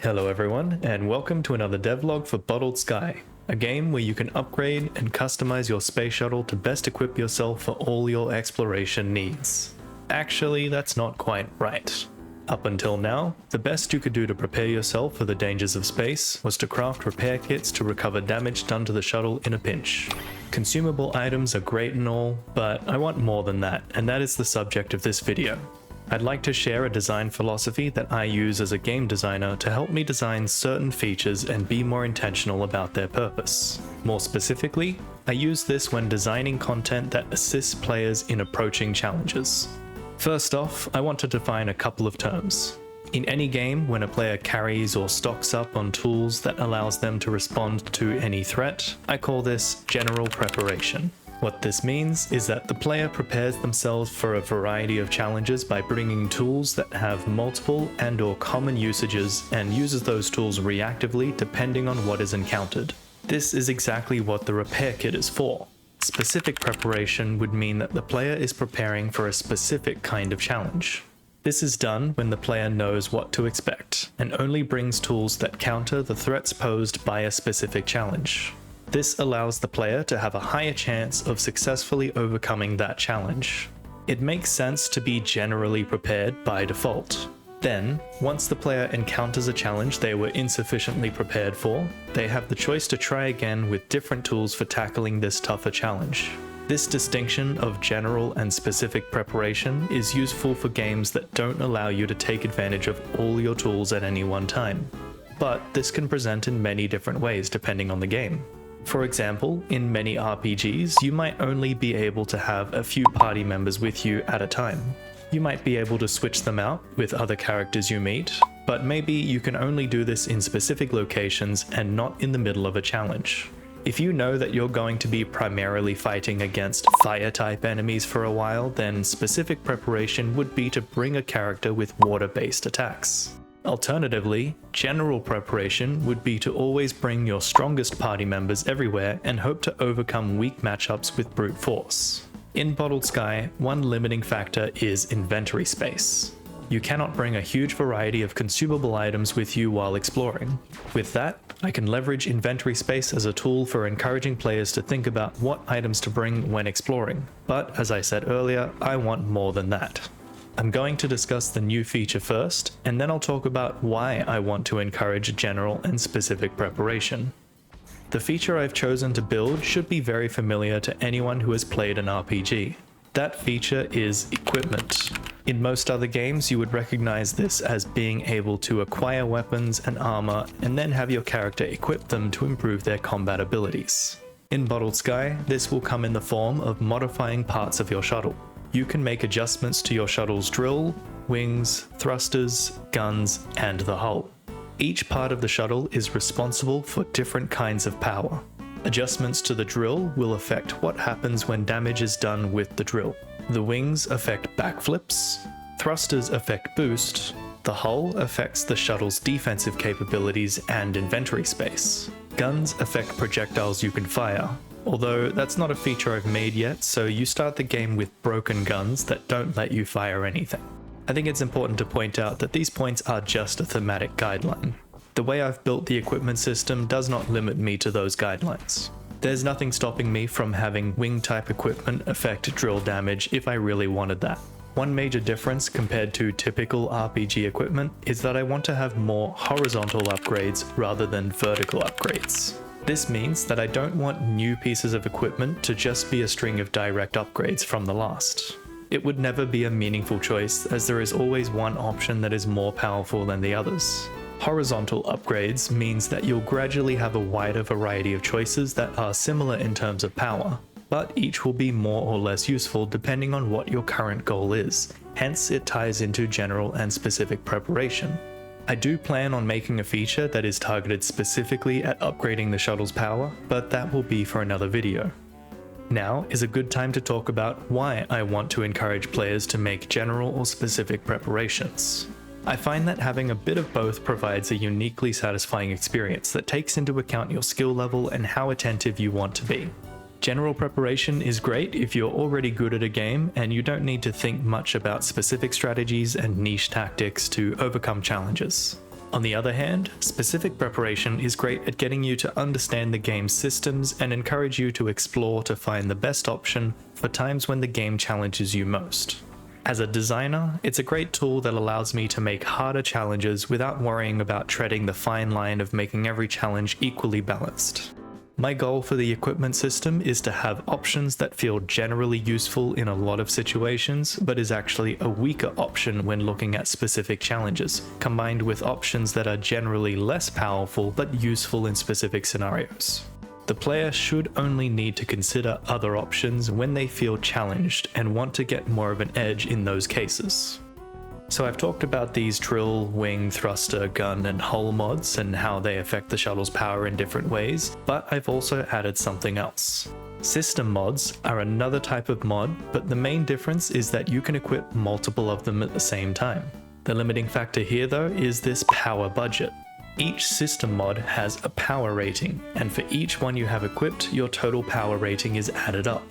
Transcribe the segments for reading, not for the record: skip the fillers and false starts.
Hello everyone, and welcome to another devlog for Bottled Sky, a game where you can upgrade and customize your space shuttle to best equip yourself for all your exploration needs. Actually, that's not quite right. Up until now, the best you could do to prepare yourself for the dangers of space was to craft repair kits to recover damage done to the shuttle in a pinch. Consumable items are great and all, but I want more than that, and that is the subject of this video. I'd like to share a design philosophy that I use as a game designer to help me design certain features and be more intentional about their purpose. More specifically, I use this when designing content that assists players in approaching challenges. First off, I want to define a couple of terms. In any game, when a player carries or stocks up on tools that allows them to respond to any threat, I call this general preparation. What this means is that the player prepares themselves for a variety of challenges by bringing tools that have multiple and/or common usages and uses those tools reactively depending on what is encountered. This is exactly what the repair kit is for. Specific preparation would mean that the player is preparing for a specific kind of challenge. This is done when the player knows what to expect and only brings tools that counter the threats posed by a specific challenge. This allows the player to have a higher chance of successfully overcoming that challenge. It makes sense to be generally prepared by default. Then, once the player encounters a challenge they were insufficiently prepared for, they have the choice to try again with different tools for tackling this tougher challenge. This distinction of general and specific preparation is useful for games that don't allow you to take advantage of all your tools at any one time. But this can present in many different ways depending on the game. For example, in many RPGs, you might only be able to have a few party members with you at a time. You might be able to switch them out with other characters you meet, but maybe you can only do this in specific locations and not in the middle of a challenge. If you know that you're going to be primarily fighting against fire-type enemies for a while, then specific preparation would be to bring a character with water-based attacks. Alternatively, general preparation would be to always bring your strongest party members everywhere and hope to overcome weak matchups with brute force. In Bottled Sky, one limiting factor is inventory space. You cannot bring a huge variety of consumable items with you while exploring. With that, I can leverage inventory space as a tool for encouraging players to think about what items to bring when exploring. But as I said earlier, I want more than that. I'm going to discuss the new feature first, and then I'll talk about why I want to encourage general and specific preparation. The feature I've chosen to build should be very familiar to anyone who has played an RPG. That feature is equipment. In most other games, you would recognize this as being able to acquire weapons and armor and then have your character equip them to improve their combat abilities. In Bottled Sky, this will come in the form of modifying parts of your shuttle. You can make adjustments to your shuttle's drill, wings, thrusters, guns, and the hull. Each part of the shuttle is responsible for different kinds of power. Adjustments to the drill will affect what happens when damage is done with the drill. The wings affect backflips, thrusters affect boost, the hull affects the shuttle's defensive capabilities and inventory space. Guns affect projectiles you can fire. Although that's not a feature I've made yet, so you start the game with broken guns that don't let you fire anything. I think it's important to point out that these points are just a thematic guideline. The way I've built the equipment system does not limit me to those guidelines. There's nothing stopping me from having wing-type equipment affect drill damage if I really wanted that. One major difference compared to typical RPG equipment is that I want to have more horizontal upgrades rather than vertical upgrades. This means that I don't want new pieces of equipment to just be a string of direct upgrades from the last. It would never be a meaningful choice, as there is always one option that is more powerful than the others. Horizontal upgrades means that you'll gradually have a wider variety of choices that are similar in terms of power, but each will be more or less useful depending on what your current goal is. Hence, it ties into general and specific preparation. I do plan on making a feature that is targeted specifically at upgrading the shuttle's power, but that will be for another video. Now is a good time to talk about why I want to encourage players to make general or specific preparations. I find that having a bit of both provides a uniquely satisfying experience that takes into account your skill level and how attentive you want to be. General preparation is great if you're already good at a game and you don't need to think much about specific strategies and niche tactics to overcome challenges. On the other hand, specific preparation is great at getting you to understand the game's systems and encourage you to explore to find the best option for times when the game challenges you most. As a designer, it's a great tool that allows me to make harder challenges without worrying about treading the fine line of making every challenge equally balanced. My goal for the equipment system is to have options that feel generally useful in a lot of situations, but is actually a weaker option when looking at specific challenges, combined with options that are generally less powerful but useful in specific scenarios. The player should only need to consider other options when they feel challenged and want to get more of an edge in those cases. So I've talked about these drill, wing, thruster, gun, and hull mods and how they affect the shuttle's power in different ways, but I've also added something else. System mods are another type of mod, but the main difference is that you can equip multiple of them at the same time. The limiting factor here though is this power budget. Each system mod has a power rating, and for each one you have equipped, your total power rating is added up.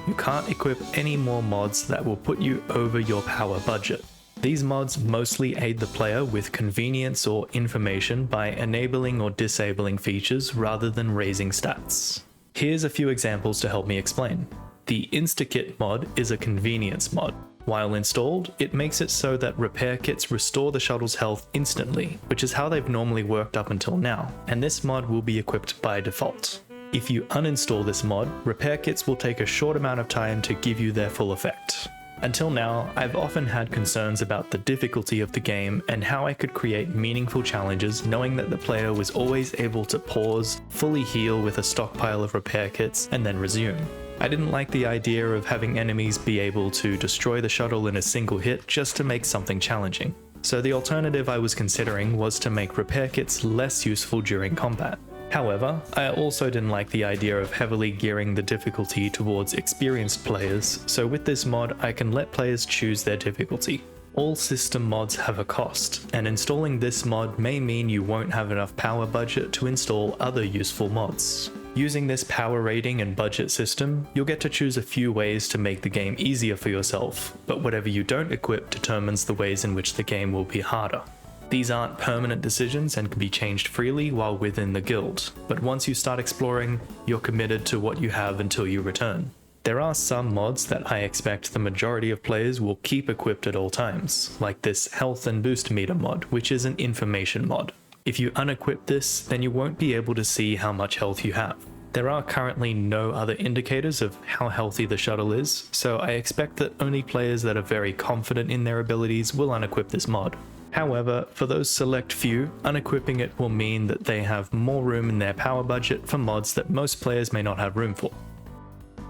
You can't equip any more mods that will put you over your power budget. These mods mostly aid the player with convenience or information by enabling or disabling features rather than raising stats. Here's a few examples to help me explain. The Insta-Kit mod is a convenience mod. While installed, it makes it so that repair kits restore the shuttle's health instantly, which is how they've normally worked up until now, and this mod will be equipped by default. If you uninstall this mod, repair kits will take a short amount of time to give you their full effect. Until now, I've often had concerns about the difficulty of the game and how I could create meaningful challenges knowing that the player was always able to pause, fully heal with a stockpile of repair kits, and then resume. I didn't like the idea of having enemies be able to destroy the shuttle in a single hit just to make something challenging. So the alternative I was considering was to make repair kits less useful during combat. However, I also didn't like the idea of heavily gearing the difficulty towards experienced players, so with this mod I can let players choose their difficulty. All system mods have a cost, and installing this mod may mean you won't have enough power budget to install other useful mods. Using this power rating and budget system, you'll get to choose a few ways to make the game easier for yourself, but whatever you don't equip determines the ways in which the game will be harder. These aren't permanent decisions and can be changed freely while within the guild, but once you start exploring, you're committed to what you have until you return. There are some mods that I expect the majority of players will keep equipped at all times, like this health and boost meter mod, which is an information mod. If you unequip this, then you won't be able to see how much health you have. There are currently no other indicators of how healthy the shuttle is, so I expect that only players that are very confident in their abilities will unequip this mod. However, for those select few, unequipping it will mean that they have more room in their power budget for mods that most players may not have room for.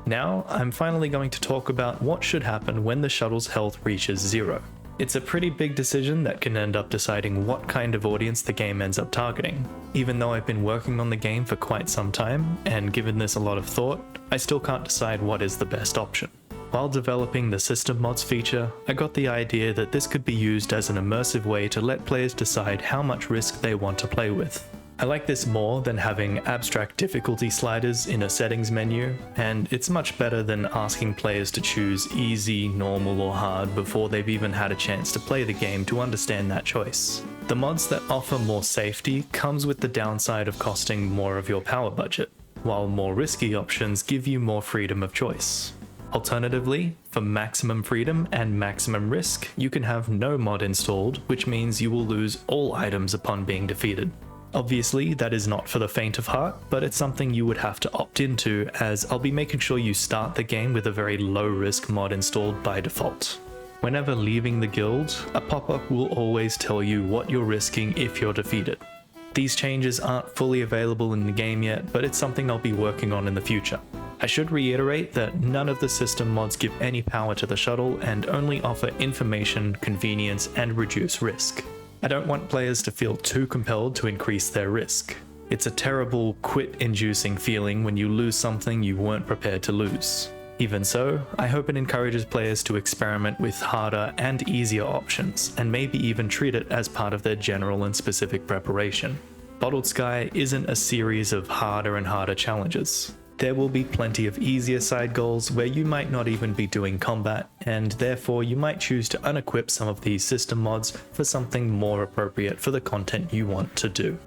Now, I'm finally going to talk about what should happen when the shuttle's health reaches 0. It's a pretty big decision that can end up deciding what kind of audience the game ends up targeting. Even though I've been working on the game for quite some time, and given this a lot of thought, I still can't decide what is the best option. While developing the System Mods feature, I got the idea that this could be used as an immersive way to let players decide how much risk they want to play with. I like this more than having abstract difficulty sliders in a settings menu, and it's much better than asking players to choose easy, normal, or hard before they've even had a chance to play the game to understand that choice. The mods that offer more safety comes with the downside of costing more of your power budget, while more risky options give you more freedom of choice. Alternatively, for maximum freedom and maximum risk, you can have no mod installed, which means you will lose all items upon being defeated. Obviously, that is not for the faint of heart, but it's something you would have to opt into, as I'll be making sure you start the game with a very low risk mod installed by default. Whenever leaving the guild, a pop-up will always tell you what you're risking if you're defeated. These changes aren't fully available in the game yet, but it's something I'll be working on in the future. I should reiterate that none of the system mods give any power to the shuttle and only offer information, convenience, and reduce risk. I don't want players to feel too compelled to increase their risk. It's a terrible quit-inducing feeling when you lose something you weren't prepared to lose. Even so, I hope it encourages players to experiment with harder and easier options, and maybe even treat it as part of their general and specific preparation. Bottled Sky isn't a series of harder and harder challenges. There will be plenty of easier side goals where you might not even be doing combat, and therefore you might choose to unequip some of these system mods for something more appropriate for the content you want to do.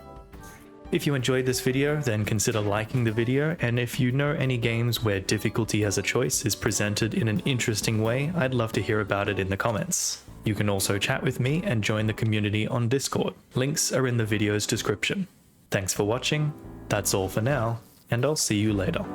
If you enjoyed this video, then consider liking the video, and if you know any games where difficulty as a choice is presented in an interesting way, I'd love to hear about it in the comments. You can also chat with me and join the community on Discord. Links are in the video's description. Thanks for watching, that's all for now, and I'll see you later.